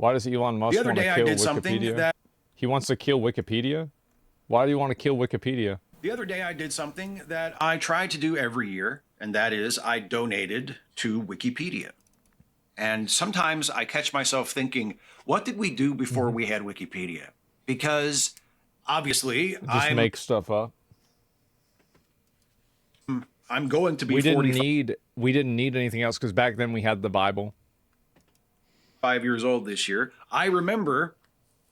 Why does Elon The Musk other want to day I kill did something Wikipedia? that He wants to kill Wikipedia? Why do you want to kill Wikipedia? the other day I did something that I try to do every year, and that is I donated to Wikipedia. And sometimes I catch myself thinking, what did we do before we had Wikipedia? Because obviously Just make stuff up. I'm going to be We didn't 45 need anything else because back then we had the Bible. years old this year. I remember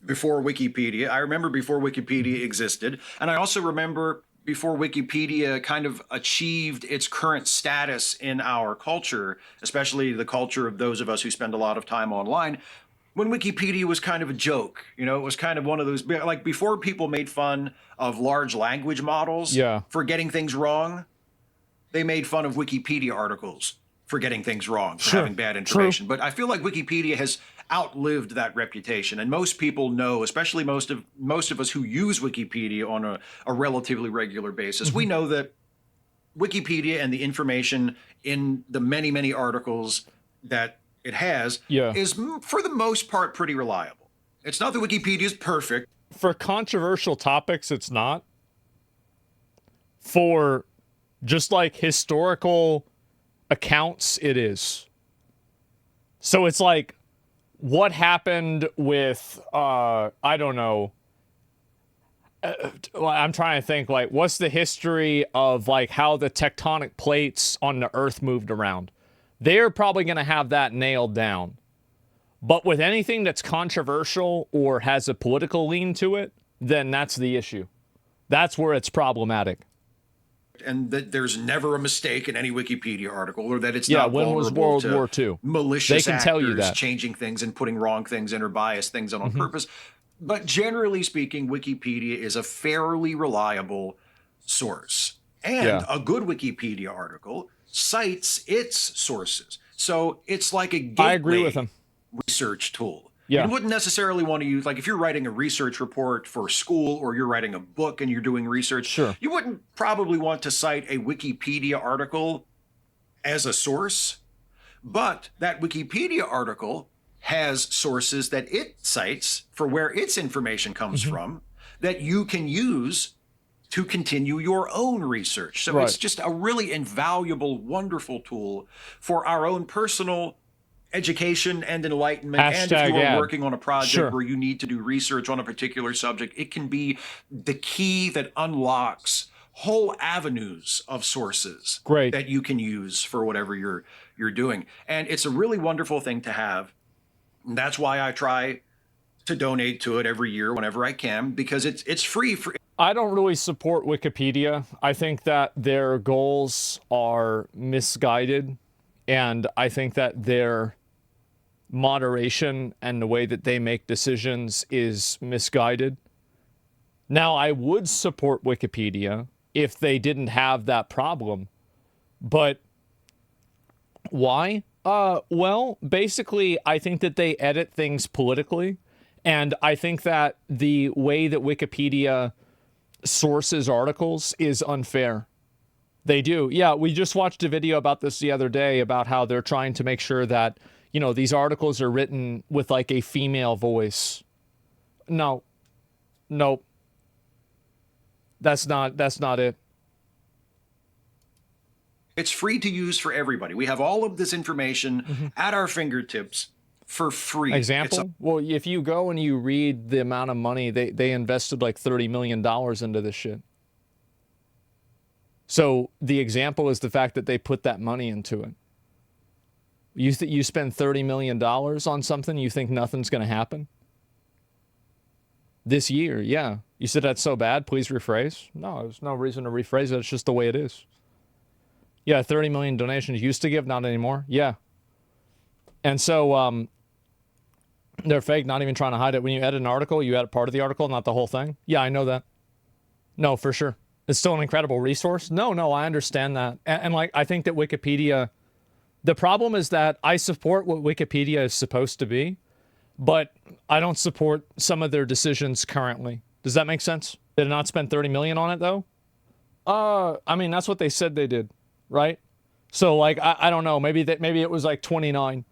before Wikipedia. I remember before Wikipedia existed. And I also remember before Wikipedia kind of achieved its current status in our culture, especially the culture of those of us who spend a lot of time online, when Wikipedia was kind of a joke. You know, it was kind of one of those, like before people made fun of large language models Yeah. for getting things wrong, they made fun of Wikipedia articles for getting things wrong, for having bad information. But I feel like Wikipedia has outlived that reputation, and most people know, especially most of us who use Wikipedia on a relatively regular basis, we know that Wikipedia and the information in the many articles that it has is for the most part pretty reliable. It's not that Wikipedia is perfect. For controversial topics, it's not. For just like historical accounts, it is. So it's like, what happened with, I don't know. I'm trying to think, like, what's the history of, like, how the tectonic plates on the Earth moved around? They're probably going to have that nailed down. But with anything that's controversial or has a political lean to it, then that's the issue. That's where it's problematic. And that there's never a mistake in any Wikipedia article, or that it's not when vulnerable was World to War II? malicious They can actors tell you that. changing things and putting wrong things in or biased things in on purpose. But generally speaking, Wikipedia is a fairly reliable source. And a good Wikipedia article cites its sources. So it's like a gateway I agree with him. research tool. Yeah. You wouldn't necessarily want to use, like if you're writing a research report for school or you're writing a book and you're doing research, you wouldn't probably want to cite a Wikipedia article as a source, but that Wikipedia article has sources that it cites for where its information comes from that you can use to continue your own research. So it's just a really invaluable, wonderful tool for our own personal education and enlightenment. And if you are working on a project where you need to do research on a particular subject, it can be the key that unlocks whole avenues of sources that you can use for whatever you're doing. And it's a really wonderful thing to have. And that's why I try to donate to it every year whenever I can, because it's free for. I don't really support Wikipedia. I think that their goals are misguided, and I think that their moderation and the way that they make decisions is misguided. Now, I would support Wikipedia if they didn't have that problem, but why? Well, basically, I think that they edit things politically, and I think that the way that Wikipedia sources articles is unfair. They do. Yeah, we just watched a video about this the other day about how they're trying to make sure that, you know, these articles are written with like a female voice. No. Nope. That's not it. It's free to use for everybody. We have all of this information at our fingertips for free. Example? Well, if you go and you read the amount of money, they invested like $30 million into this shit. So the example is the fact that they put that money into it. You spend $30 million on something, you think nothing's going to happen? This year, yeah. You said that's so bad, please rephrase. No, there's no reason to rephrase it. It's just the way it is. Yeah, 30 million donations used to give, not anymore. Yeah. And so they're fake, not even trying to hide it. When you edit an article, you edit part of the article, not the whole thing. Yeah, I know that. No, for sure. It's still an incredible resource. No, I understand that. And like, I think that Wikipedia, the problem is that I support what Wikipedia is supposed to be, but I don't support some of their decisions currently. Does that make sense? Did it not spend 30 million on it though? I mean, that's what they said they did, right? So like, I don't know, maybe it was like 29,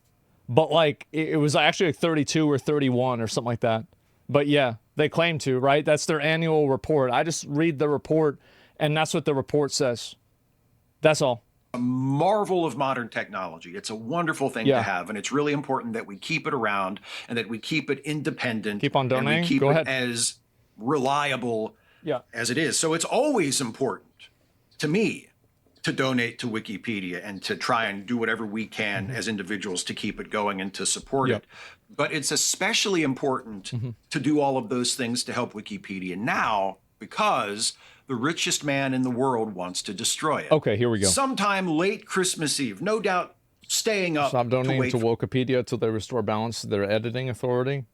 But like, it was actually like 32 or 31 or something like that. But yeah, they claim to, right? That's their annual report. I just read the report, and that's what the report says. That's all. A marvel of modern technology. It's a wonderful thing to have, and it's really important that we keep it around and that we keep it independent. Keep on donating. And we keep Go it ahead. as reliable as it is. So it's always important to me to donate to Wikipedia and to try and do whatever we can as individuals to keep it going and to support it. But it's especially important to do all of those things to help Wikipedia now because the richest man in the world wants to destroy it. Okay, here we go. Sometime late Christmas Eve, no doubt staying up. Stop donating to Wikipedia till they restore balance to their editing authority.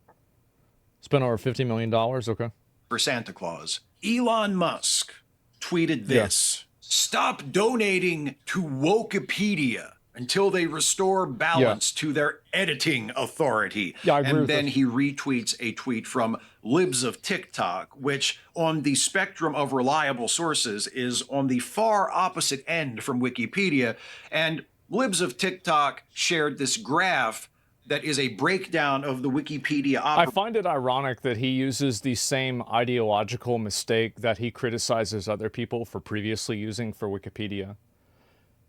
Spend over $50 million, okay. For Santa Claus. Elon Musk tweeted this. Stop donating to Wikipedia until they restore balance to their editing authority. I agree and then he retweets a tweet from Libs of TikTok, which on the spectrum of reliable sources is on the far opposite end from Wikipedia. And Libs of TikTok shared this graph that is a breakdown of the Wikipedia. I find it ironic that he uses the same ideological mistake that he criticizes other people for previously using for Wikipedia.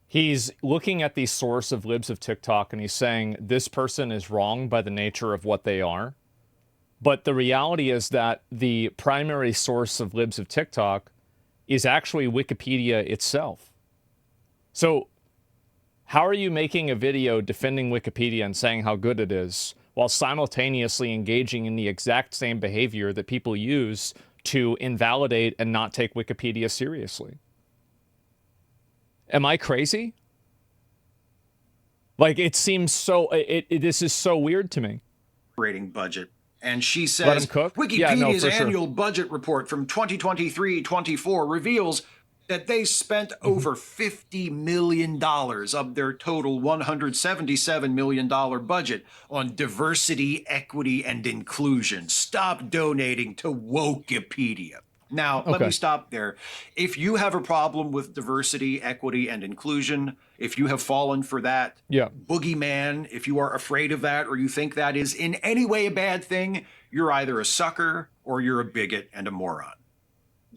He's looking at the source of Libs of TikTok and he's saying this person is wrong by the nature of what they are. But the reality is that the primary source of Libs of TikTok is actually Wikipedia itself. So how are you making a video defending Wikipedia and saying how good it is while simultaneously engaging in the exact same behavior that people use to invalidate and not take Wikipedia seriously? Am I crazy? Like, it seems so, this is so weird to me. Operating budget. And she says, Wikipedia's annual budget report from 2023-24 reveals that they spent over $50 million of their total $177 million budget on diversity, equity, and inclusion. Stop donating to Wikipedia. Now, let me stop there. If you have a problem with diversity, equity, and inclusion, if you have fallen for that boogeyman, if you are afraid of that or you think that is in any way a bad thing, you're either a sucker or you're a bigot and a moron.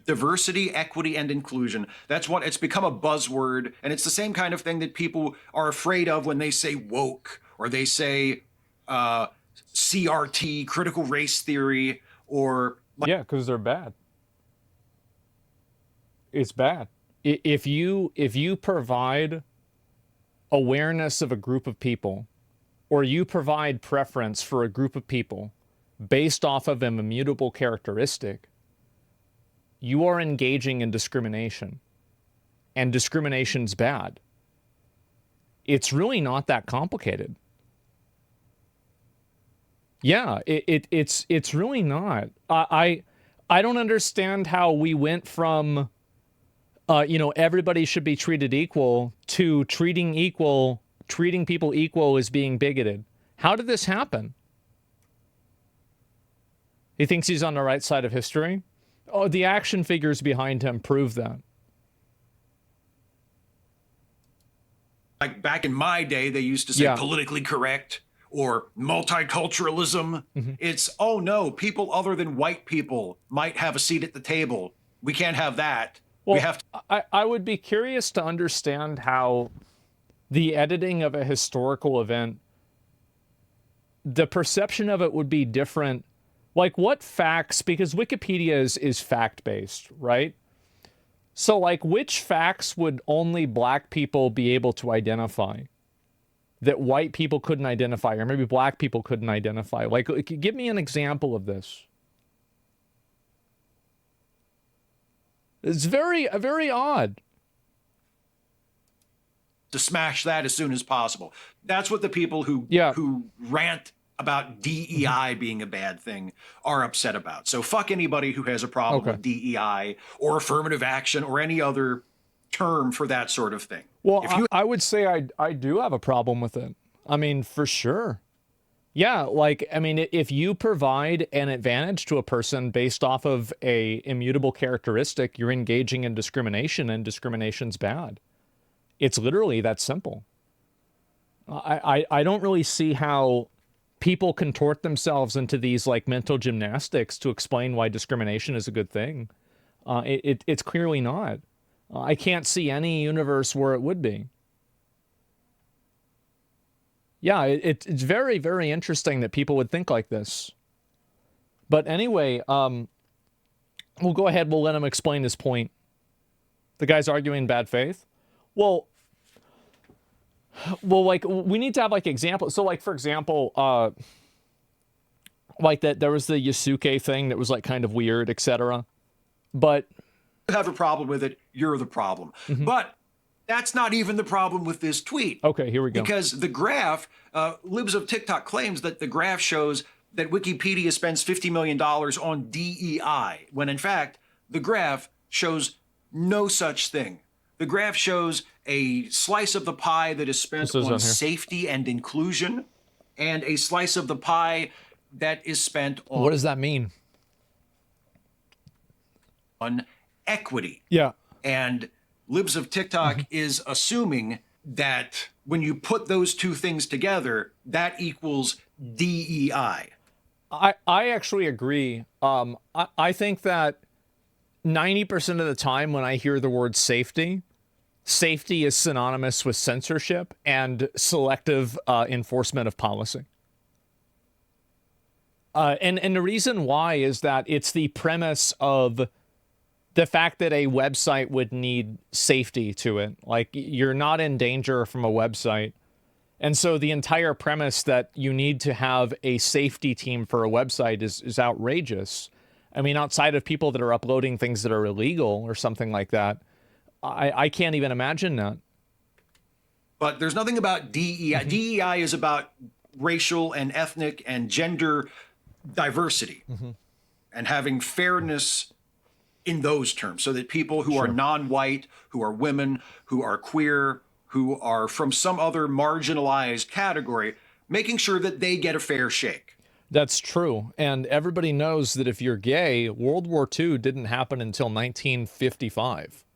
Diversity, equity, and inclusion. That's what it's become a buzzword. And it's the same kind of thing that people are afraid of when they say woke or they say CRT, critical race theory, or... Yeah, because they're bad. It's bad. If you provide awareness of a group of people, or you provide preference for a group of people based off of an immutable characteristic, you are engaging in discrimination. And discrimination's bad. It's really not that complicated. Yeah, it's really not. I don't understand how we went from everybody should be treated equal to treating people equal as being bigoted. How did this happen? He thinks he's on the right side of history? Oh, the action figures behind him prove that. Like back in my day, they used to say politically correct or multiculturalism. It's, oh no, people other than white people might have a seat at the table. We can't have that. Well, we have to. I would be curious to understand how the editing of a historical event, the perception of it would be different. Like what facts, because Wikipedia is fact-based, right? So like which facts would only black people be able to identify that white people couldn't identify, or maybe black people couldn't identify? Like give me an example of this. It's very odd. To smash that as soon as possible. That's what the people who rant about DEI being a bad thing are upset about. So fuck anybody who has a problem with DEI or affirmative action or any other term for that sort of thing. Well, I would say I do have a problem with it. I mean, for sure. Yeah, like, I mean, if you provide an advantage to a person based off of a immutable characteristic, you're engaging in discrimination, and discrimination's bad. It's literally that simple. I don't really see how people contort themselves into these like mental gymnastics to explain why discrimination is a good thing. It's clearly not. I can't see any universe where it would be. Yeah, it's very, very interesting that people would think like this. But anyway, we'll go ahead. We'll let him explain his point. The guy's arguing bad faith. Well, like we need to have like examples. So, like for example, like that there was the Yasuke thing that was like kind of weird, etc. But you have a problem with it, you're the problem. But that's not even the problem with this tweet. Okay, here we go. Because the graph, Libs of TikTok claims that the graph shows that Wikipedia spends $50 million on DEI, when in fact, the graph shows no such thing. The graph shows a slice of the pie that is spent on safety and inclusion, and a slice of the pie that is spent on... What does that mean? On equity. Yeah. And Libs of TikTok is assuming that when you put those two things together, that equals DEI. I actually agree. I think that 90% of the time when I hear the word safety, safety is synonymous with censorship and selective enforcement of policy. And the reason why is that it's the premise of the fact that a website would need safety to it. Like, you're not in danger from a website. And so the entire premise that you need to have a safety team for a website is outrageous. I mean, outside of people that are uploading things that are illegal or something like that, I can't even imagine that. But there's nothing about DEI. DEI is about racial and ethnic and gender diversity and having fairness in those terms, so that people who are non-white, who are women, who are queer, who are from some other marginalized category, making sure that they get a fair shake. That's true. And everybody knows that if you're gay, World War II didn't happen until 1955.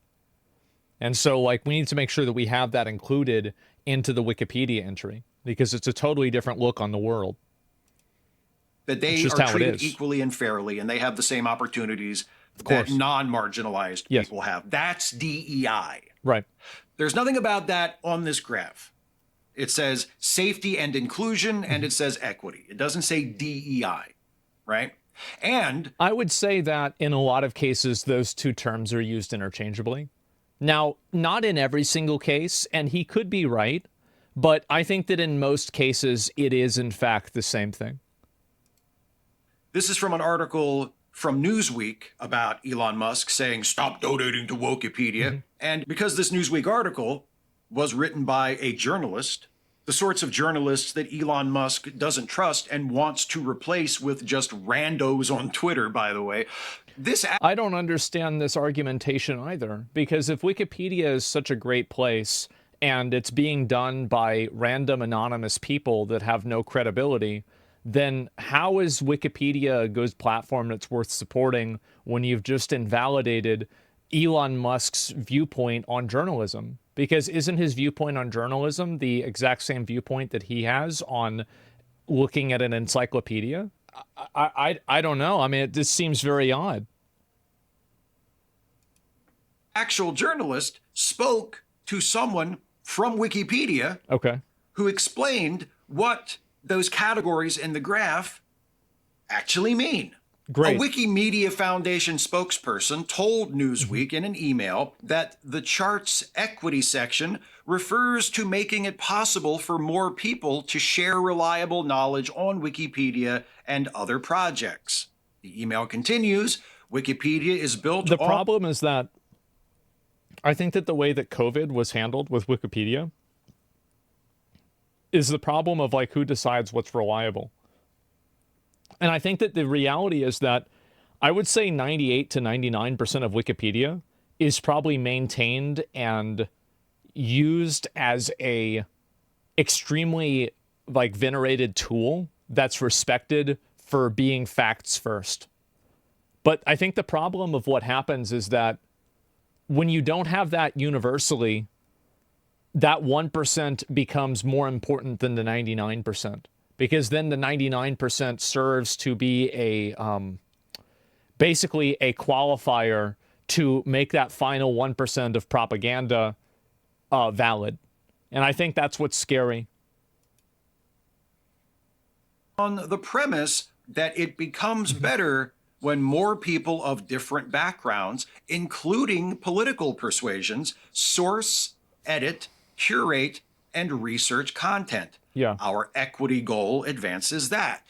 And so, like, we need to make sure that we have that included into the Wikipedia entry, because it's a totally different look on the world. That they are treated equally and fairly, and they have the same opportunities that non-marginalized people have. That's DEI. Right. There's nothing about that on this graph. It says safety and inclusion, and it says equity. It doesn't say DEI, right? And I would say that in a lot of cases, those two terms are used interchangeably. Now, not in every single case, and he could be right, but I think that in most cases, it is in fact the same thing. This is from an article from Newsweek about Elon Musk saying, stop donating to Wikipedia. And because this Newsweek article was written by a journalist, the sorts of journalists that Elon Musk doesn't trust and wants to replace with just randos on Twitter, by the way. I don't understand this argumentation either, because if Wikipedia is such a great place and it's being done by random anonymous people that have no credibility, then how is Wikipedia a good platform that's worth supporting when you've just invalidated Elon Musk's viewpoint on journalism? Because isn't his viewpoint on journalism the exact same viewpoint that he has on looking at an encyclopedia? I don't know. I mean, this seems very odd. Actual journalist spoke to someone from Wikipedia who explained what those categories in the graph actually mean. Great. A Wikimedia Foundation spokesperson told Newsweek in an email that the chart's equity section refers to making it possible for more people to share reliable knowledge on Wikipedia and other projects. The email continues, Wikipedia is built on... The problem is that I think that the way that COVID was handled with Wikipedia is the problem of, like, who decides what's reliable. And I think that the reality is that I would say 98 to 99% of Wikipedia is probably maintained and used as a extremely, like, venerated tool that's respected for being facts first. But I think the problem of what happens is that when you don't have that universally, that 1% becomes more important than the 99%, because then the 99% serves to be a basically a qualifier to make that final 1% of propaganda valid. And I think that's what's scary. On the premise that it becomes better when more people of different backgrounds, including political persuasions, source, edit, curate, and research content. Yeah. Our equity goal advances that.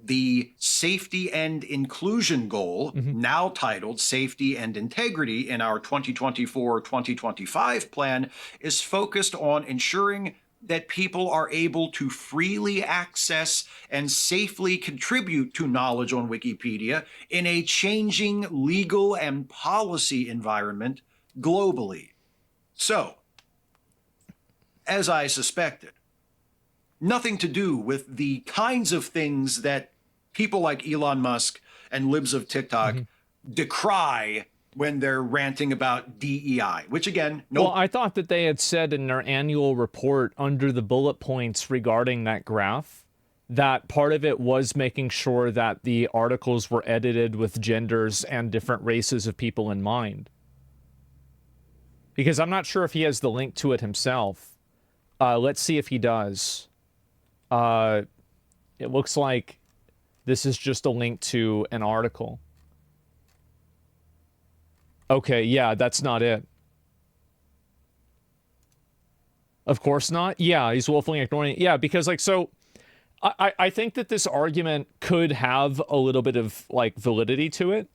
The safety and inclusion goal, now titled Safety and Integrity in our 2024-2025 plan, is focused on ensuring that people are able to freely access and safely contribute to knowledge on Wikipedia in a changing legal and policy environment globally. So, as I suspected, nothing to do with the kinds of things that people like Elon Musk and libs of TikTok decry when they're ranting about DEI, which again, no. Well, I thought that they had said in their annual report under the bullet points regarding that graph that part of it was making sure that the articles were edited with genders and different races of people in mind. Because I'm not sure if he has the link to it himself. Let's see if he does. It looks like this is just a link to an article. Okay, yeah, that's not it. Of course not. Yeah, he's willfully ignoring it. Yeah, because like, so I think that this argument could have a little bit of like validity to it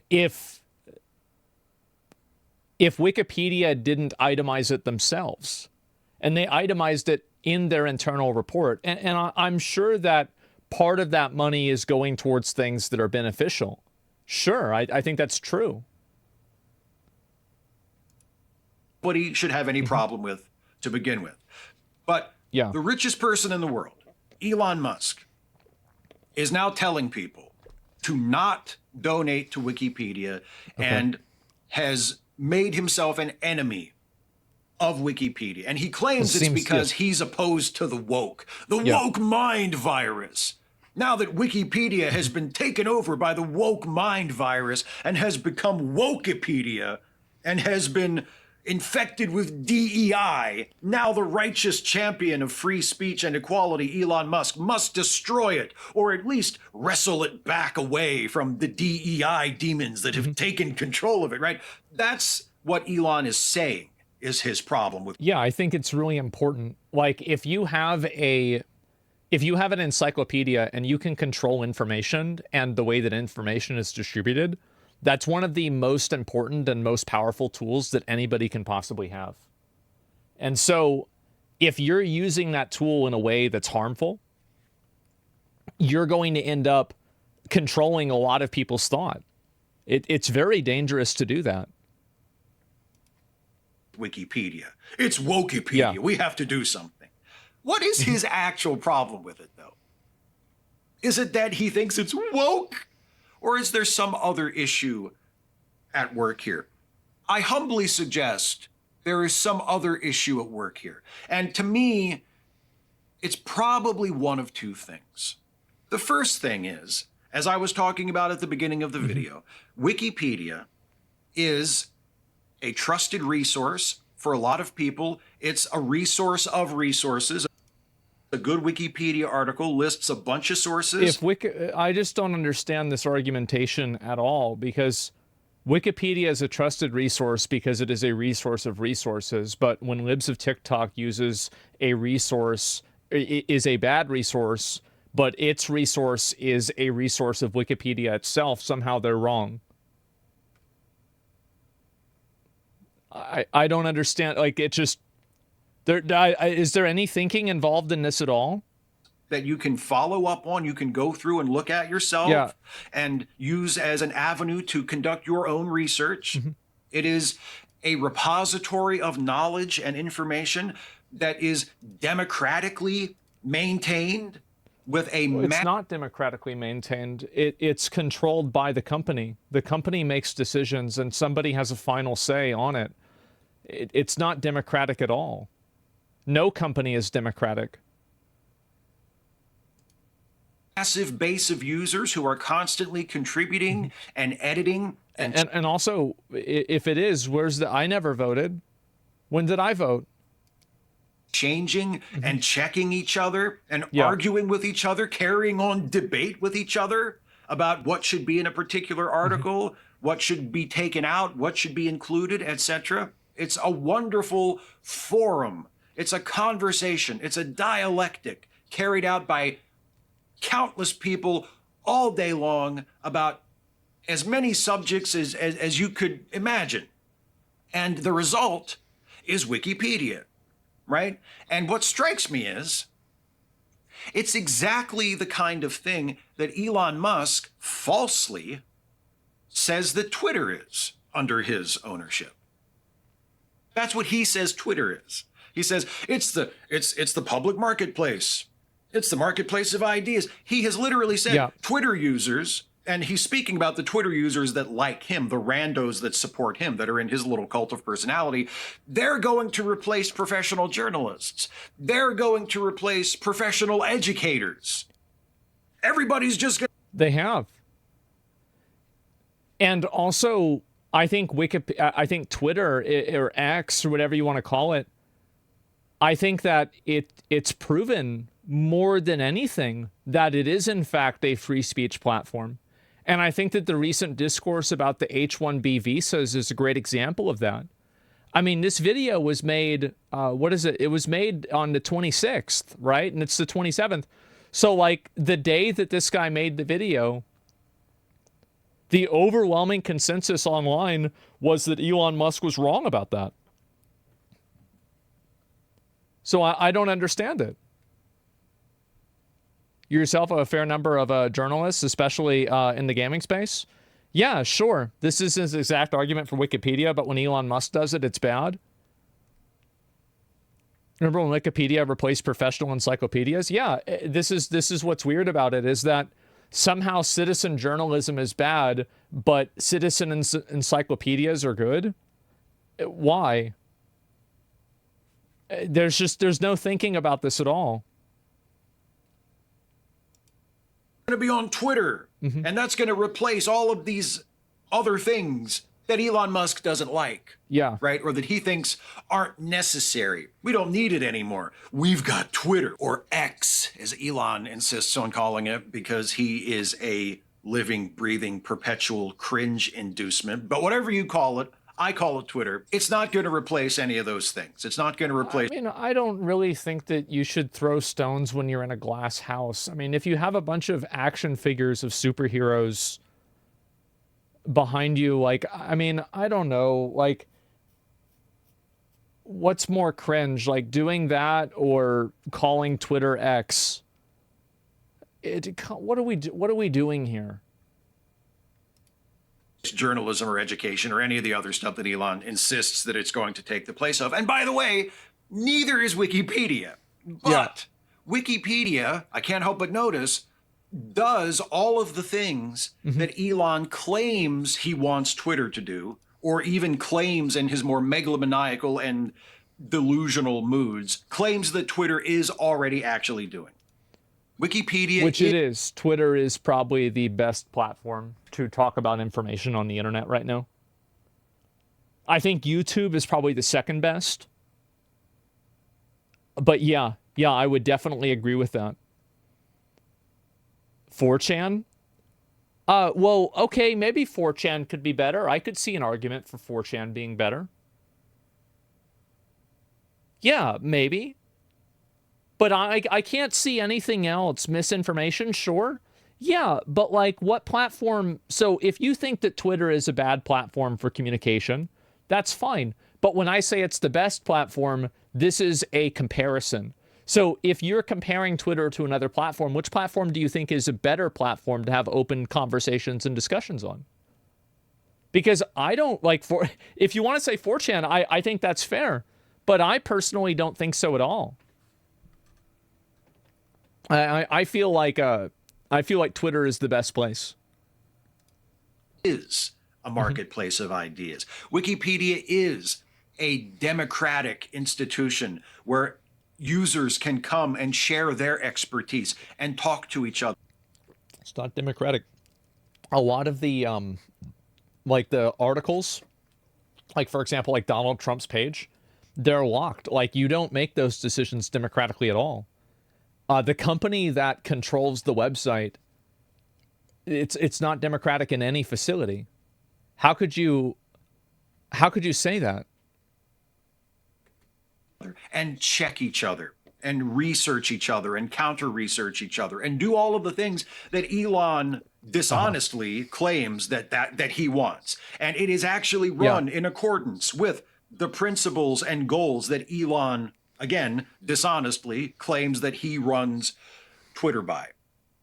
if Wikipedia didn't itemize it themselves, and they itemized it in their internal report. And I'm sure that part of that money is going towards things that are beneficial. Sure, I think that's true. Nobody should have any problem with to begin with. But yeah, the richest person in the world, Elon Musk, is now telling people to not donate to Wikipedia and has made himself an enemy of Wikipedia. And he claims it's because he's opposed to the woke mind virus. Now that Wikipedia has been taken over by the woke mind virus and has become Wokepedia and has been infected with DEI, now the righteous champion of free speech and equality, Elon Musk, must destroy it, or at least wrestle it back away from the DEI demons that have taken control of it, right? That's what Elon is saying is his problem with. Yeah, I think it's really important. Like, if you have an encyclopedia and you can control information and the way that information is distributed, that's one of the most important and most powerful tools that anybody can possibly have. And so if you're using that tool in a way that's harmful, you're going to end up controlling a lot of people's thought. It's very dangerous to do that. Wikipedia. It's Wokepedia. Yeah. We have to do something. What is his actual problem with it, though? Is it that he thinks it's woke? Or is there some other issue at work here? I humbly suggest there is some other issue at work here. And to me, it's probably one of two things. The first thing is, as I was talking about at the beginning of the video, Wikipedia is a trusted resource for a lot of people. It's a resource of resources. A good Wikipedia article lists a bunch of sources. I just don't understand this argumentation at all, because Wikipedia is a trusted resource because it is a resource of resources. But when libs of TikTok uses a resource, is a bad resource, but its resource is a resource of Wikipedia itself, somehow they're wrong. I don't understand. Like, it just... is there any thinking involved in this at all? That you can follow up on, you can go through and look at yourself and use as an avenue to conduct your own research. It is a repository of knowledge and information that is democratically maintained with a... It's not democratically maintained. It's controlled by the company. The company makes decisions and somebody has a final say on it. It's not democratic at all. No company is democratic. Massive base of users who are constantly contributing and editing. And also, if it is, where's the, I never voted. When did I vote? Changing and checking each other and arguing with each other, carrying on debate with each other about what should be in a particular article, what should be taken out, what should be included, etc. It's a wonderful forum. It's a conversation. It's a dialectic carried out by countless people all day long about as many subjects as you could imagine. And the result is Wikipedia. Right? And what strikes me is it's exactly the kind of thing that Elon Musk falsely says that Twitter is under his ownership. That's what he says Twitter is. He says it's the public marketplace. It's the marketplace of ideas. He has literally said Twitter users, and he's speaking about the Twitter users that like him, the randos that support him, that are in his little cult of personality. They're going to replace professional journalists. They're going to replace professional educators. Everybody's just going to... They have. And also, I think Twitter or X or whatever you want to call it, I think that it's proven more than anything that it is in fact a free speech platform. And I think that the recent discourse about the H-1B visas is a great example of that. I mean, this video was made, It was made on the 26th, right? And it's the 27th. So, like, the day that this guy made the video, the overwhelming consensus online was that Elon Musk was wrong about that. So I don't understand it. Yourself a fair number of journalists, especially in the gaming space. Yeah, sure. This is his exact argument for Wikipedia, but when Elon Musk does it, it's bad. Remember when Wikipedia replaced professional encyclopedias? Yeah, this is what's weird about it, is that somehow citizen journalism is bad, but citizen encyclopedias are good. Why? There's no thinking about this at all. Going to be on Twitter, and that's going to replace all of these other things that Elon Musk doesn't like. Yeah. Right? Or that he thinks aren't necessary. We don't need it anymore. We've got Twitter, or X, as Elon insists on calling it, because he is a living, breathing, perpetual cringe inducement. But whatever you call it, I call it Twitter. It's not going to replace any of those things. It's not going to replace... I mean, I don't really think that you should throw stones when you're in a glass house. I mean, if you have a bunch of action figures of superheroes behind you, like, I mean, I don't know, like, what's more cringe, like doing that or calling Twitter X? What are we doing here? Journalism or education or any of the other stuff that Elon insists that it's going to take the place of. And by the way, neither is Wikipedia. But Wikipedia, I can't help but notice, does all of the things that Elon claims he wants Twitter to do, or even claims in his more megalomaniacal and delusional moods, claims that Twitter is already actually doing. Wikipedia... Which it is. Twitter is probably the best platform to talk about information on the internet right now. I think YouTube is probably the second best. But yeah, I would definitely agree with that. 4chan? Well, okay, maybe 4chan could be better. I could see an argument for 4chan being better. Yeah, maybe. But I can't see anything else. Misinformation, sure. Yeah, but like what platform? So if you think that Twitter is a bad platform for communication, that's fine. But when I say it's the best platform, this is a comparison. So if you're comparing Twitter to another platform, which platform do you think is a better platform to have open conversations and discussions on? Because I don't like, if you want to say 4chan, I think that's fair. But I personally don't think so at all. I feel like Twitter is the best place. Is a marketplace of ideas. Wikipedia is a democratic institution where users can come and share their expertise and talk to each other. It's not democratic. A lot of the like the articles, like for example, like Donald Trump's page, they're locked. Like you don't make those decisions democratically at all. The company that controls the website, it's not democratic in any facility. How could you say that? And check each other and research each other and counter research each other and do all of the things that Elon dishonestly claims that he wants. And it is actually run in accordance with the principles and goals that Elon, again, dishonestly claims that he runs Twitter by.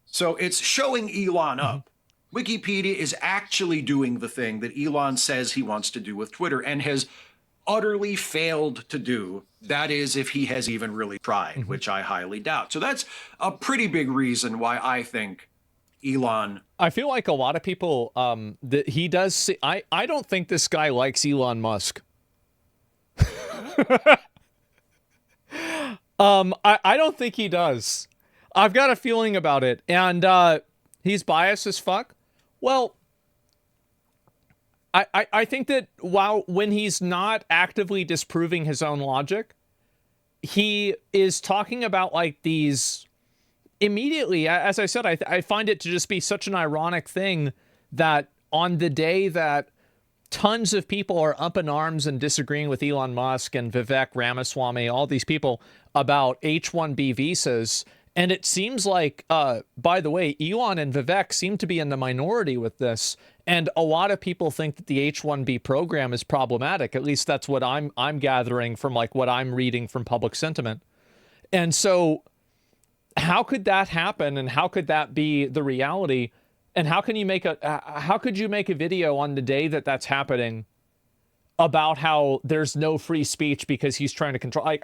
So it's showing Elon up. Wikipedia is actually doing the thing that Elon says he wants to do with Twitter and has utterly failed to do. That is, if he has even really tried, which I highly doubt. So that's a pretty big reason why I think Elon. I feel like a lot of people that he does see, I don't think this guy likes Elon Musk. I don't think he does. I've got a feeling about it, and he's biased as fuck. Well, I think that when he's not actively disproving his own logic, he is talking about like these immediately. As I said, I find it to just be such an ironic thing that on the day that tons of people are up in arms and disagreeing with Elon Musk and Vivek Ramaswamy, all these people about H-1B visas. And it seems like, by the way, Elon and Vivek seem to be in the minority with this. And a lot of people think that the H-1B program is problematic. At least that's what I'm gathering from like what I'm reading from public sentiment. And so how could that happen? And how could that be the reality? And how could you make a video on the day that that's happening about how there's no free speech because he's trying to control?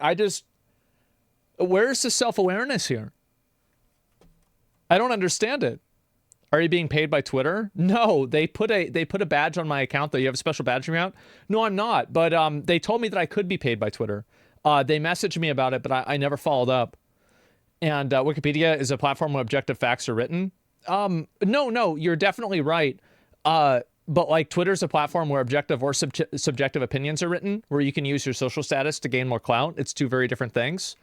Where's the self-awareness here? I don't understand it. Are you being paid by Twitter? No, they put a badge on my account though. You have a special badge on your account? No, I'm not. But they told me that I could be paid by Twitter. They messaged me about it, but I never followed up. And Wikipedia is a platform where objective facts are written. No, you're definitely right. But like Twitter's a platform where objective or subjective opinions are written, where you can use your social status to gain more clout. It's two very different things.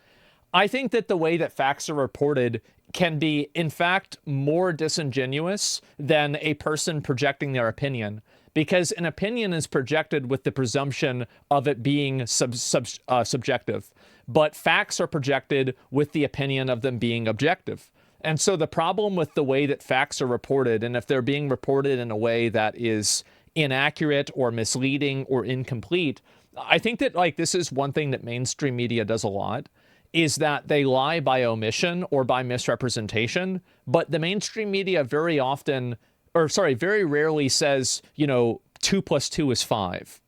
I think that the way that facts are reported can be, in fact, more disingenuous than a person projecting their opinion, because an opinion is projected with the presumption of it being subjective, but facts are projected with the opinion of them being objective. And so the problem with the way that facts are reported, and if they're being reported in a way that is inaccurate or misleading or incomplete, I think that like this is one thing that mainstream media does a lot, is that they lie by omission or by misrepresentation. But the mainstream media very rarely says, 2 + 2 is 5.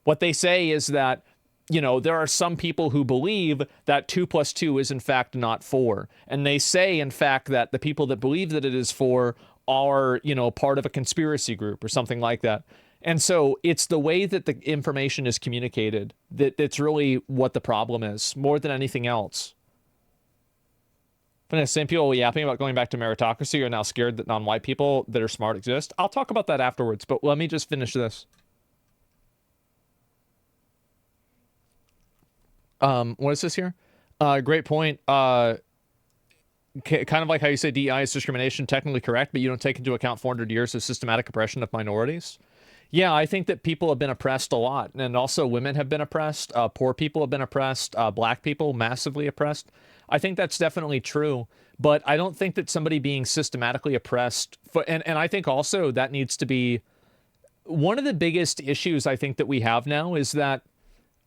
What they say is that, there are some people who believe that 2 + 2 is in fact not 4. And they say, in fact, that the people that believe that it is 4 are, part of a conspiracy group or something like that. And so it's the way that the information is communicated that's really what the problem is, more than anything else. And the same people yapping about going back to meritocracy are now scared that non-white people that are smart exist. I'll talk about that afterwards, but let me just finish this. What is this here? Great point. Kind of like how you say DEI is discrimination, technically correct, but you don't take into account 400 years of systematic oppression of minorities. Yeah, I think that people have been oppressed a lot, and also women have been oppressed, poor people have been oppressed, black people massively oppressed. I think that's definitely true, but I don't think that somebody being systematically oppressed, and I think also that needs to be one of the biggest issues I think that we have now is that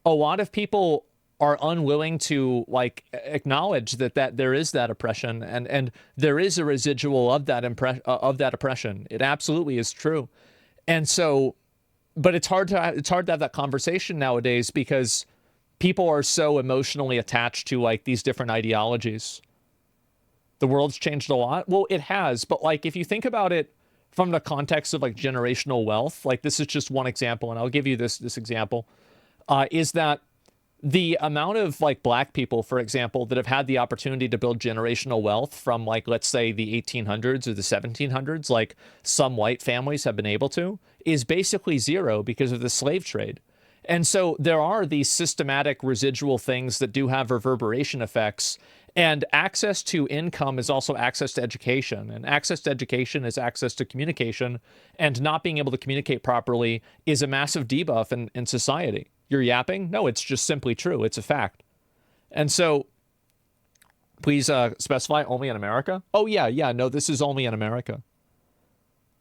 a lot of people are unwilling to like acknowledge that there is that oppression and there is a residual of that oppression. It absolutely is true. And so, but it's hard to have that conversation nowadays because people are so emotionally attached to like these different ideologies. The world's changed a lot. Well, it has, but like if you think about it from the context of like generational wealth, like this is just one example, and I'll give you this example, is that the amount of like black people, for example, that have had the opportunity to build generational wealth from like, let's say the 1800s or the 1700s, like some white families have been able to, is basically zero because of the slave trade. And so there are these systematic residual things that do have reverberation effects. And access to income is also access to education. And access to education is access to communication. And not being able to communicate properly is a massive debuff in society. You're yapping? No, it's just simply true. It's a fact. And so, please specify only in America? Oh, yeah. No, this is only in America.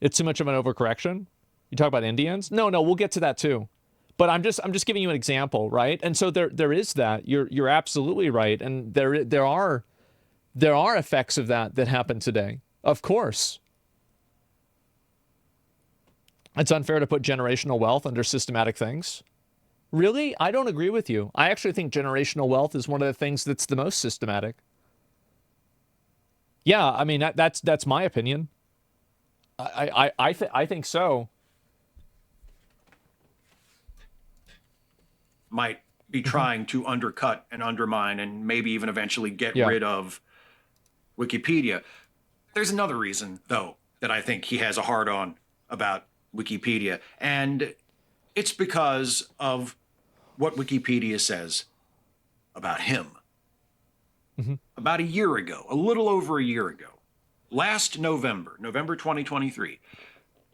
It's too much of an overcorrection? You talk about Indians? No, we'll get to that too. But I'm just giving you an example, right? And so there is that. You're absolutely right. And there are effects of that happen today. Of course. It's unfair to put generational wealth under systematic things. Really? I don't agree with you. I actually think generational wealth is one of the things that's the most systematic. Yeah, I mean that's my opinion. I think so. Might be trying to undercut and undermine and maybe even eventually get rid of Wikipedia. There's another reason, though, that I think he has a hard-on about Wikipedia, and it's because of what Wikipedia says about him. About a year ago, a little over a year ago, last November 2023,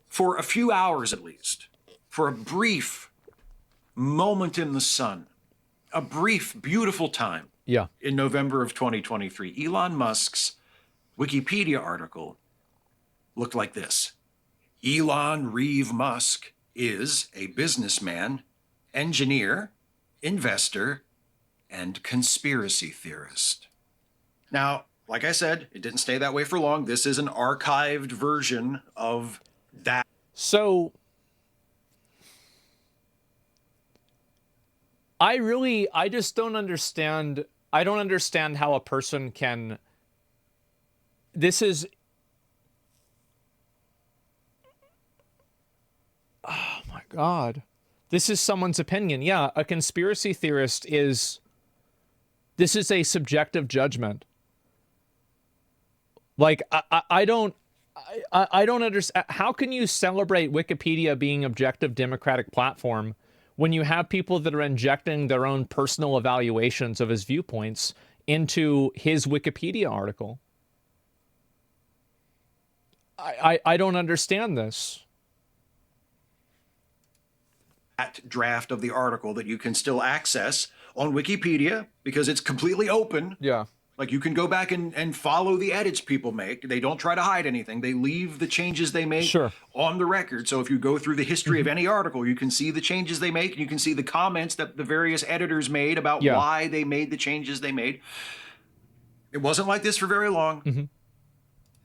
for a few hours at least, for a brief moment in the sun, a brief, beautiful time in November of 2023, Elon Musk's Wikipedia article looked like this. Elon Reeve Musk is a businessman, engineer, investor, and conspiracy theorist. Now, like I said, it didn't stay that way for long. This is an archived version of that. So I just don't understand. I don't understand how a person can. This is. Oh my God. This is someone's opinion. Yeah, a conspiracy theorist is. This is a subjective judgment. Like, I don't understand. How can you celebrate Wikipedia being objective democratic platform when you have people that are injecting their own personal evaluations of his viewpoints into his Wikipedia article? I don't understand this. That draft of the article that you can still access on Wikipedia because it's completely open. Yeah. Like you can go back and follow the edits people make. They don't try to hide anything. They leave the changes they make on the record. So if you go through the history of any article, you can see the changes they make. And you can see the comments that the various editors made about why they made the changes they made. It wasn't like this for very long.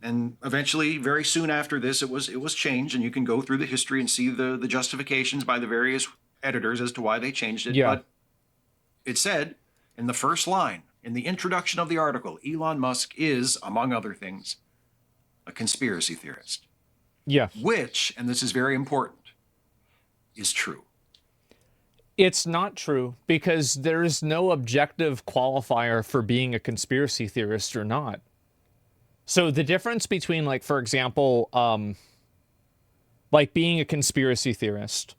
And eventually, very soon after this, it was changed. And you can go through the history and see the justifications by the various editors as to why they changed it. But it said in the first line, in the introduction of the article, Elon Musk is, among other things, a conspiracy theorist. Yeah. Which, and this is very important, is true. It's not true because there is no objective qualifier for being a conspiracy theorist or not. So the difference between, like, for example, like being a conspiracy theorist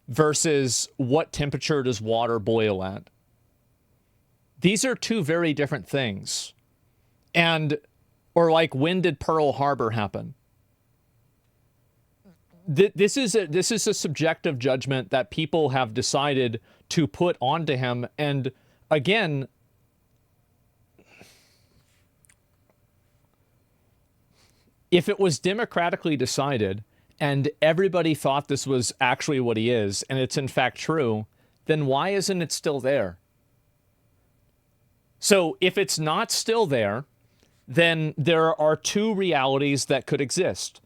versus what temperature does water boil at? These are two very different things. Or like, when did Pearl Harbor happen? This is a subjective judgment that people have decided to put onto him. And again, if it was democratically decided and everybody thought this was actually what he is, and it's in fact true, then why isn't it still there? So if it's not still there, then there are two realities that could exist.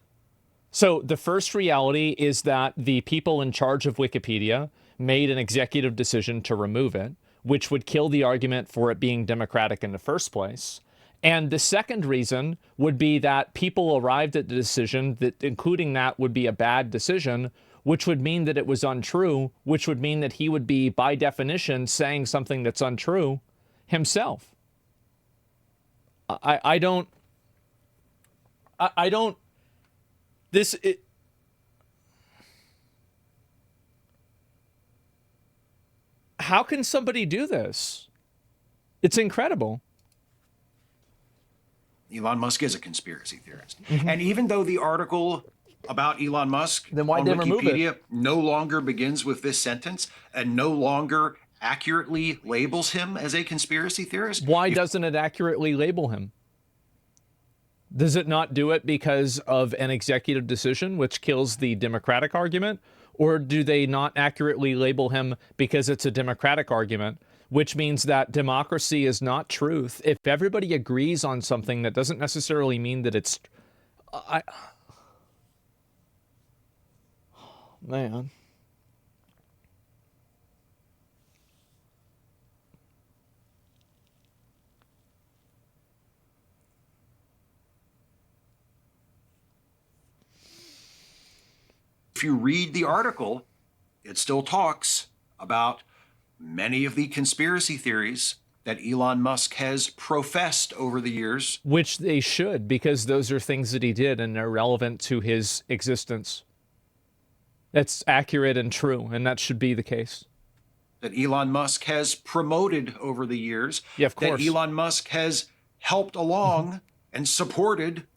So the first reality is that the people in charge of Wikipedia made an executive decision to remove it, which would kill the argument for it being democratic in the first place. And the second reason would be that people arrived at the decision that including that would be a bad decision which would mean that it was untrue, which would mean that he would be, by definition, saying something that's untrue himself. I don't, how can somebody do this? It's incredible. Elon Musk is a conspiracy theorist. And even though the article about Elon Musk then why on did they remove Wikipedia it? no longer begins with this sentence and no longer accurately labels him as a conspiracy theorist. Why doesn't it accurately label him? Does it not do it because of an executive decision, which kills the democratic argument? Or do they not accurately label him because it's a democratic argument, which means that democracy is not truth? If everybody agrees on something, that doesn't necessarily mean that it's... Man. If you read the article, it still talks about many of the conspiracy theories that Elon Musk has professed over the years. Which they should, because those are things that he did and they're relevant to his existence. That's accurate and true, and that should be the case. That Elon Musk has promoted over the years. Yeah, of course. That Elon Musk has helped along and supported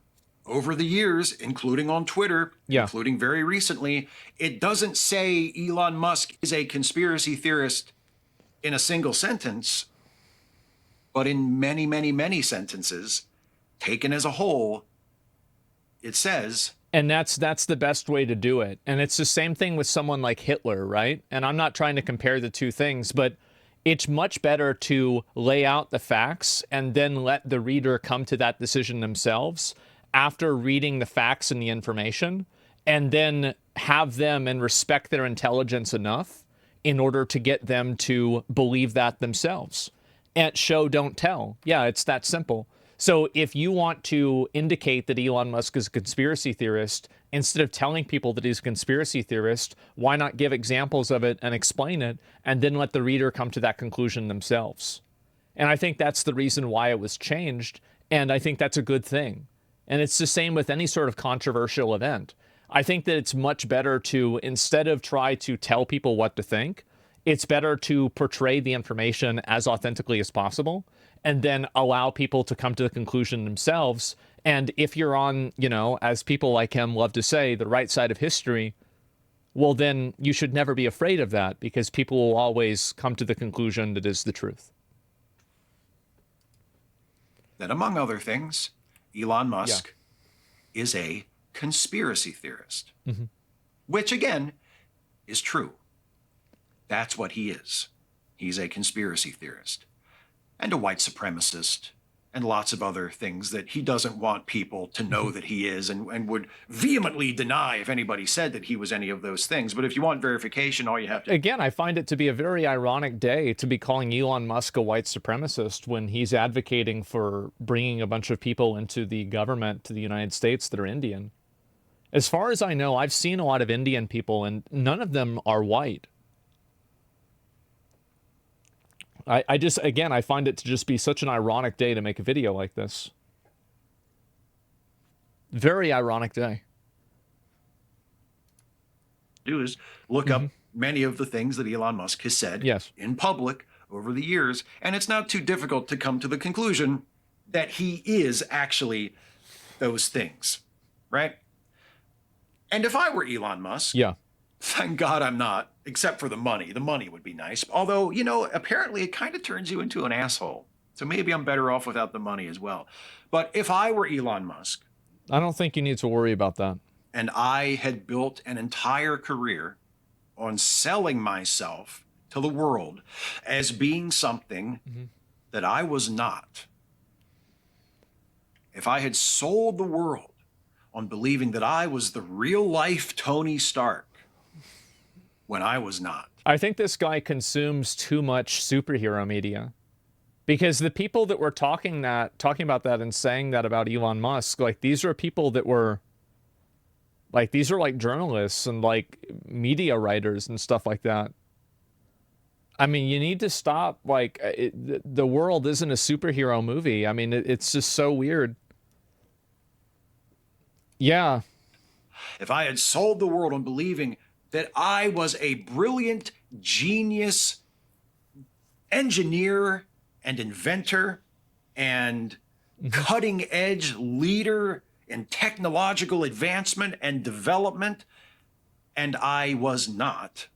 over the years, including on Twitter, including very recently. It doesn't say Elon Musk is a conspiracy theorist in a single sentence, but in many, many, many sentences, taken as a whole, it says... And that's the best way to do it. And it's the same thing with someone like Hitler, right? And I'm not trying to compare the two things, but it's much better to lay out the facts and then let the reader come to that decision themselves after reading the facts and the information, and then have them and respect their intelligence enough in order to get them to believe that themselves. And show, don't tell. Yeah, it's that simple. So if you want to indicate that Elon Musk is a conspiracy theorist, instead of telling people that he's a conspiracy theorist, why not give examples of it and explain it, and then let the reader come to that conclusion themselves? And I think that's the reason why it was changed, and I think that's a good thing. And it's the same with any sort of controversial event. I think that it's much better to, instead of try to tell people what to think, it's better to portray the information as authentically as possible, and then allow people to come to the conclusion themselves. And if you're on, you know, as people like him love to say, the right side of history, well, then you should never be afraid of that, because people will always come to the conclusion that is the truth. That, among other things, Elon Musk is a conspiracy theorist, which, again, is true. That's what he is. He's a conspiracy theorist. And a white supremacist, and lots of other things that he doesn't want people to know that he is, and would vehemently deny if anybody said that he was any of those things. But if you want verification, all you have to... Again, I find it to be a very ironic day to be calling Elon Musk a white supremacist when he's advocating for bringing a bunch of people into the government to the United States that are Indian. As far as I know, I've seen a lot of Indian people, and none of them are white. I just, again, I find it to just be such an ironic day to make a video like this. Very ironic day. Do is look up many of the things that Elon Musk has said in public over the years, and it's not too difficult to come to the conclusion that he is actually those things, right? And if I were Elon Musk, thank God I'm not, except for the money. The money would be nice. Although, you know, apparently it kind of turns you into an asshole. So maybe I'm better off without the money as well. But if I were Elon Musk... I don't think you need to worry about that. And I had built an entire career on selling myself to the world as being something that I was not. If I had sold the world on believing that I was the real-life Tony Stark, when I was not. I think this guy consumes too much superhero media, because the people that were talking about that and saying that about Elon Musk, like, these are people that were Like, these are like journalists and like media writers and stuff like that. I mean, you need to stop. Like, the world isn't a superhero movie. I mean, it's just so weird. Yeah. If I had sold the world on believing that I was a brilliant genius engineer and inventor and cutting edge leader in technological advancement and development, and I was not.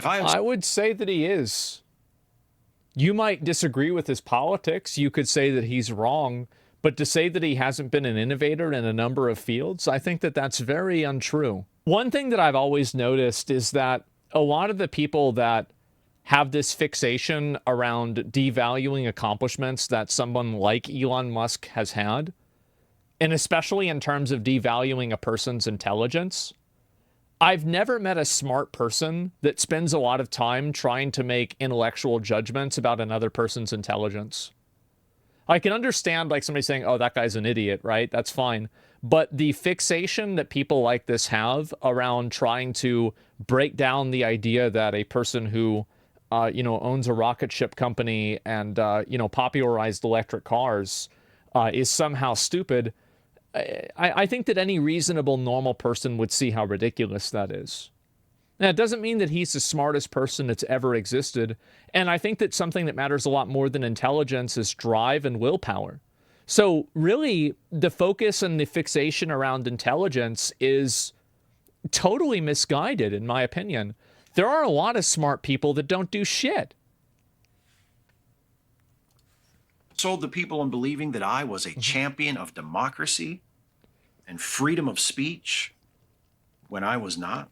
I would say that he is. You might disagree with his politics. You could say that he's wrong. But to say that he hasn't been an innovator in a number of fields, I think that that's very untrue. One thing that I've always noticed is that a lot of the people that have this fixation around devaluing accomplishments that someone like Elon Musk has had, and especially in terms of devaluing a person's intelligence, I've never met a smart person that spends a lot of time trying to make intellectual judgments about another person's intelligence. I can understand like somebody saying, oh, that guy's an idiot, right? That's fine. But the fixation that people like this have around trying to break down the idea that a person who, owns a rocket ship company and, popularized electric cars is somehow stupid, I think that any reasonable, normal person would see how ridiculous that is. Now, it doesn't mean that he's the smartest person that's ever existed. And I think that something that matters a lot more than intelligence is drive and willpower. So really, the focus and the fixation around intelligence is totally misguided, in my opinion. There are a lot of smart people that don't do shit. Sold the people on believing that I was a champion of democracy and freedom of speech when I was not.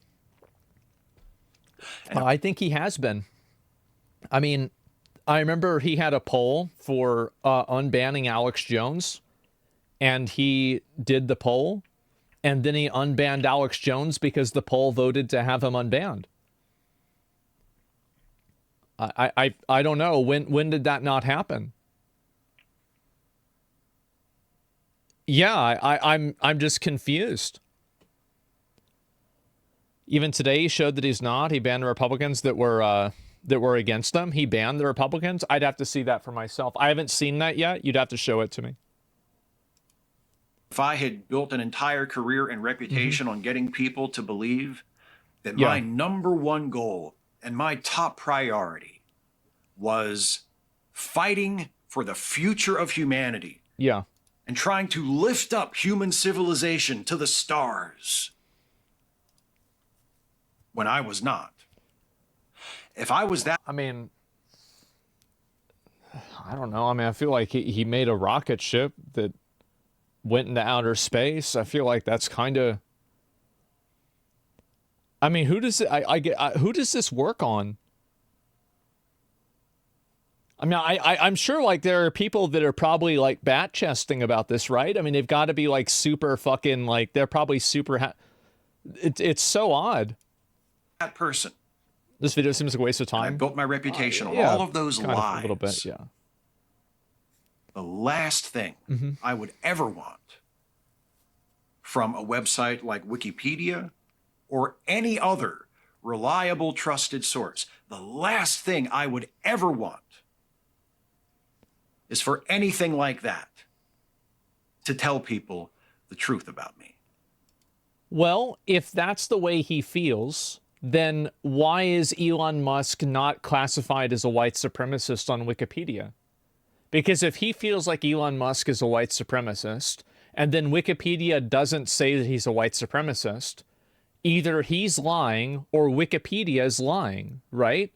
I think he has been. I mean, I remember he had a poll for unbanning Alex Jones, and he did the poll, and then he unbanned Alex Jones because the poll voted to have him unbanned. I don't know. When did that not happen? Yeah, I'm just confused. Even today, he showed that he's not. He banned the Republicans that were against them. He banned the Republicans. I'd have to see that for myself. I haven't seen that yet. You'd have to show it to me. If I had built an entire career and reputation on getting people to believe that my number one goal and my top priority was fighting for the future of humanity. Yeah. And trying to lift up human civilization to the stars. When I was not. If I was that... I mean, I don't know. I mean, I feel like he made a rocket ship that went into outer space. I feel like that's kind of... I mean, who does who does this work on? I mean, I'm sure like there are people that are probably like bat chesting about this, right? I mean, they've got to be like super fucking like they're probably super. It's so odd. That person. This video seems like a waste of time. I built my reputation on all of those lies. A little bit, yeah. The last thing I would ever want from a website like Wikipedia or any other reliable, trusted source, the last thing I would ever want is for anything like that to tell people the truth about me. Well, if that's the way he feels, then why is Elon Musk not classified as a white supremacist on Wikipedia? Because if he feels like Elon Musk is a white supremacist, and then Wikipedia doesn't say that he's a white supremacist, either he's lying or Wikipedia is lying, right?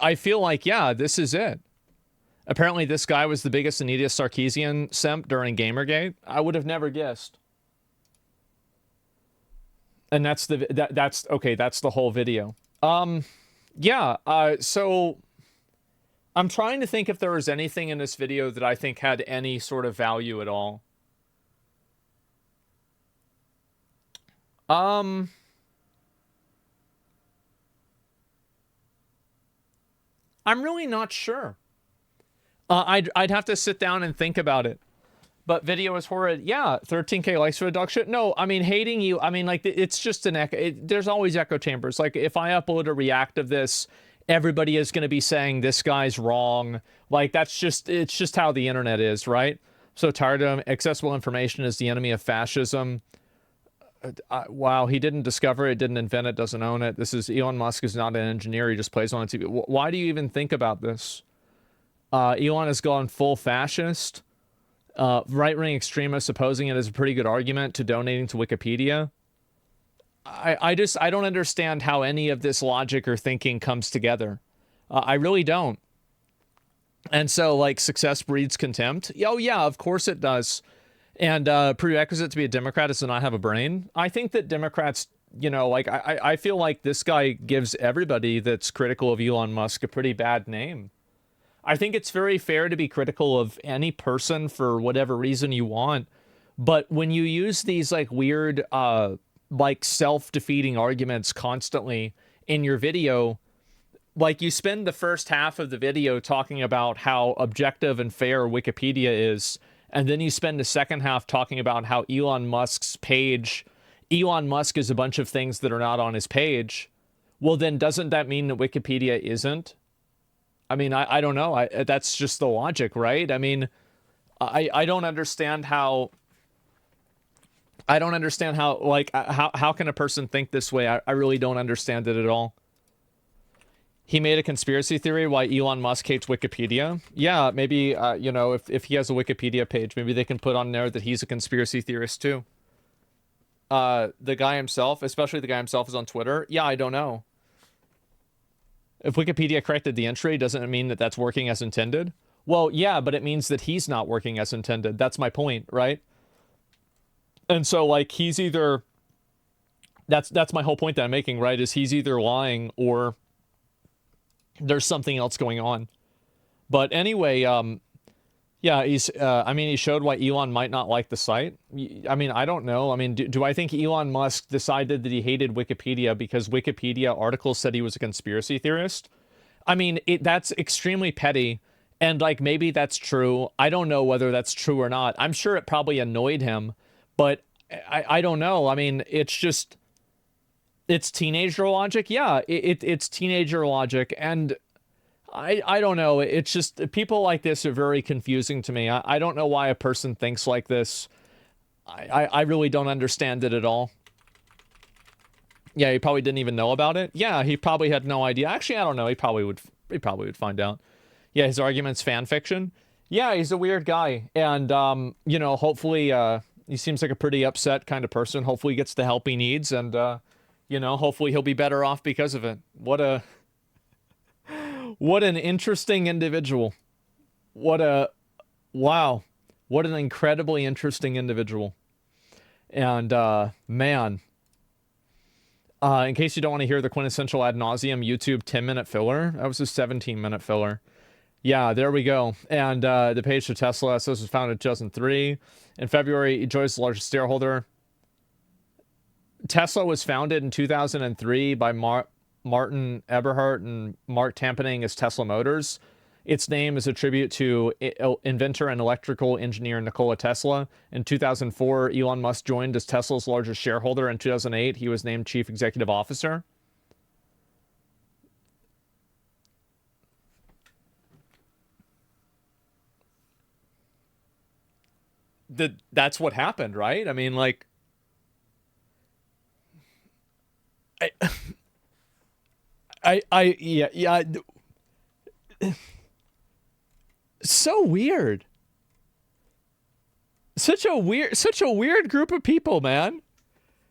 I feel like, yeah, this is it. Apparently this guy was the biggest Anita Sarkeesian simp during Gamergate. I would have never guessed. And that's the whole video. So I'm trying to think if there was anything in this video that I think had any sort of value at all. I'm really not sure. I'd have to sit down and think about it. But video is horrid. Yeah, 13K likes reduction. No, I mean, hating you. I mean, like, it's just an echo. There's always echo chambers. Like, if I upload a react of this, everybody is going to be saying this guy's wrong. Like, it's just how the internet is, right? So tired of him. Accessible information is the enemy of fascism. Wow, he didn't discover it, didn't invent it, doesn't own it. This is Elon Musk is not an engineer. He just plays on TV. Why do you even think about this? Elon has gone full fascist. Right-wing extremists opposing it is a pretty good argument to donating to Wikipedia. I don't understand how any of this logic or thinking comes together. I really don't. And so, like, success breeds contempt. Oh, yeah, of course it does. And prerequisite to be a Democrat is to not have a brain. I think that Democrats, you know, like, I feel like this guy gives everybody that's critical of Elon Musk a pretty bad name. I think it's very fair to be critical of any person for whatever reason you want. But when you use these like weird, like self-defeating arguments constantly in your video, like you spend the first half of the video talking about how objective and fair Wikipedia is. And then you spend the second half talking about how Elon Musk's page, Elon Musk is a bunch of things that are not on his page. Well, then doesn't that mean that Wikipedia isn't? I mean, I don't know. That's just the logic, right? I mean, I don't understand how. I don't understand how, like, how can a person think this way? I really don't understand it at all. He made a conspiracy theory why Elon Musk hates Wikipedia. Yeah, maybe, you know, if he has a Wikipedia page, maybe they can put on there that he's a conspiracy theorist too. The guy himself, especially the guy himself, is on Twitter. Yeah, I don't know. If Wikipedia corrected the entry, doesn't it mean that that's working as intended? Well, yeah, but it means that he's not working as intended. That's my point, right? And so, like, he's either... That's my whole point that I'm making, right? Is he's either lying or there's something else going on. But anyway, yeah, he's... I mean, he showed why Elon might not like the site. I mean, I don't know. I mean, do I think Elon Musk decided that he hated Wikipedia because Wikipedia articles said he was a conspiracy theorist? I mean, that's extremely petty. And, like, maybe that's true. I don't know whether that's true or not. I'm sure it probably annoyed him. But I don't know. I mean, it's just... It's teenager logic? Yeah, it's teenager logic. And... I don't know. It's just people like this are very confusing to me. I don't know why a person thinks like this. I really don't understand it at all. Yeah, he probably didn't even know about it. Yeah, he probably had no idea. Actually, I don't know. He probably would find out. Yeah, his argument's fan fiction. Yeah, he's a weird guy. And, you know, hopefully, he seems like a pretty upset kind of person. Hopefully he gets the help he needs. And, you know, hopefully he'll be better off because of it. What an interesting individual. Wow. What an incredibly interesting individual. And, man. In case you don't want to hear the quintessential ad nauseum YouTube 10-minute filler, that was a 17-minute filler. Yeah, there we go. And the page to Tesla says it was founded in 2003. In February, Joyce is the largest shareholder. Tesla was founded in 2003 by Martin Eberhard and Mark Tampening as Tesla Motors. Its name is a tribute to inventor and electrical engineer Nikola Tesla. In 2004, Elon Musk joined as Tesla's largest shareholder. In 2008, he was named chief executive officer. That's what happened, right? I mean, like... Yeah. So weird. Such a weird group of people, man.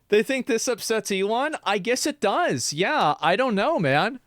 They think this upsets Elon? I guess it does. Yeah, I don't know, man.